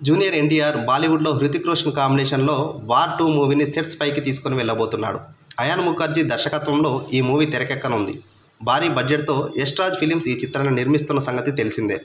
Junior NTR బాలీవుడ్లో హృతిక్ రోషన్ కాంబినేషన్లో war 2 మూవీని సెట్స్ పైకి తీసుకుని వెళ్ళబోతున్నాడు. అయాన్ ముఖర్జీ దర్శకత్వంలో ఈ మూవీ తెరకెక్కనుంది. భారీ బడ్జెట్తో యష్ రాజ్ ఫిలిమ్స్ ఈ చిత్రాన్ని నిర్మిస్తున్న సంగతి తెలిసిందే.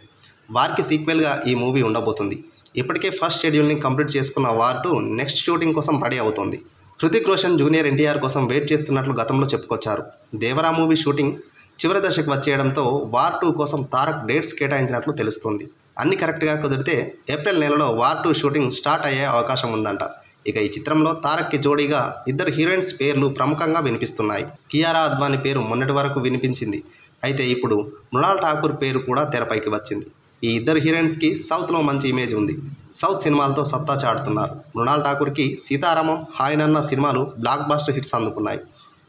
వార్కి సీక్వెల్గా ఈ మూవీ ఉండబోతుంది. ఇప్పటికే ఫస్ట్ షెడ్యూల్ని కంప్లీట్ చేసుకున్న వార్ 2 నెక్స్ట్ షూటింగ్ కోసం రెడీ అవుతోంది. హృతిక్ రోషన్ జూనియర్ ఎన్టీఆర్ కోసం వెయిట్ చేస్తున్నట్లు గతంలో చెప్పుకొచ్చారు. దేవరా మూవీ షూటింగ్ చివరి దశకు వచ్చేయడంతో వార్ 2 కోసం తారక్ డేట్స్ కేటాయించినట్లు తెలుస్తుంది. అన్ని కరెక్ట్గా కుదిరితే ఏప్రిల్ నెలలో వార్ 2 షూటింగ్ స్టార్ట్ అయ్యే అవకాశం ఉందంట. ఇక ఈ చిత్రంలో తారక్కి జోడీగా ఇద్దరు హీరోయిన్స్ పేర్లు ప్రముఖంగా వినిపిస్తున్నాయి. కియారా అద్వానీ పేరు మొన్నటి వరకు వినిపించింది. అయితే ఇప్పుడు మృణాల్ ఠాకూర్ పేరు కూడా తెరపైకి వచ్చింది. ఈ ఇద్దరు హీరోయిన్స్కి సౌత్లో మంచి ఇమేజ్ ఉంది. సౌత్ సినిమాలతో సత్తా చాటుతున్నారు. మృణాల్ ఠాకూర్కి సీతారామం, హాయ్ నాన్న సినిమాలు బ్లాక్ బాస్టర్ హిట్స్ అందుకున్నాయి.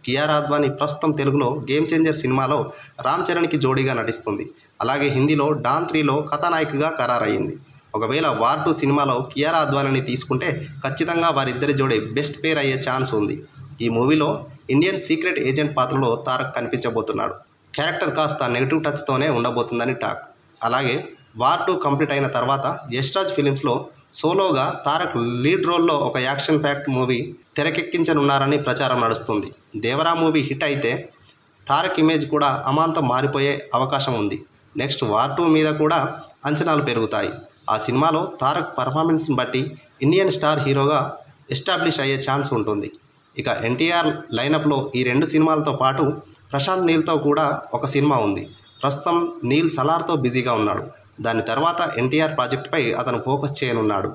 కియారా అద్వానీ ప్రస్తుతం తెలుగులో గేమ్ చేంజర్ సినిమాలో రామ్ చరణ్కి జోడీగా నటిస్తుంది. అలాగే హిందీలో డాన్ 3లో కథానాయికగా ఖరారయ్యింది. ఒకవేళ వార్ 2 సినిమాలో కియారా అద్వానీని తీసుకుంటే ఖచ్చితంగా వారిద్దరి జోడీ బెస్ట్ పేర్ అయ్యే ఛాన్స్ ఉంది. ఈ మూవీలో ఇండియన్ సీక్రెట్ ఏజెంట్ పాత్రలో తారక్ కనిపించబోతున్నాడు. క్యారెక్టర్ కాస్త నెగిటివ్ టచ్తోనే ఉండబోతుందని టాక్. అలాగే వార్ 2 కంప్లీట్ అయిన తర్వాత యష్ రాజ్ ఫిలిమ్స్లో సోలోగా తారక్ లీడ్ రోల్లో ఒక యాక్షన్ ప్యాక్డ్ మూవీ తెరకెక్కించనున్నారని ప్రచారం నడుస్తుంది. దేవరా మూవీ హిట్ అయితే తారక్ ఇమేజ్ కూడా అమాంతం మారిపోయే అవకాశం ఉంది. నెక్స్ట్ వార్ 2 మీద కూడా అంచనాలు పెరుగుతాయి. ఆ సినిమాలో తారక్ పర్ఫార్మెన్స్ని బట్టి ఇండియన్ స్టార్ హీరోగా ఎస్టాబ్లిష్ అయ్యే ఛాన్స్ ఉంటుంది. ఇక ఎన్టీఆర్ లైనప్లో ఈ 2 సినిమాలతో పాటు ప్రశాంత్ నీల్తో కూడా ఒక సినిమా ఉంది. ప్రస్తుతం నీల్ సలార్తో బిజీగా ఉన్నాడు. దాని తర్వాత ఎన్టీఆర్ ప్రాజెక్టుపై అతను ఫోకస్ చేయనున్నాడు.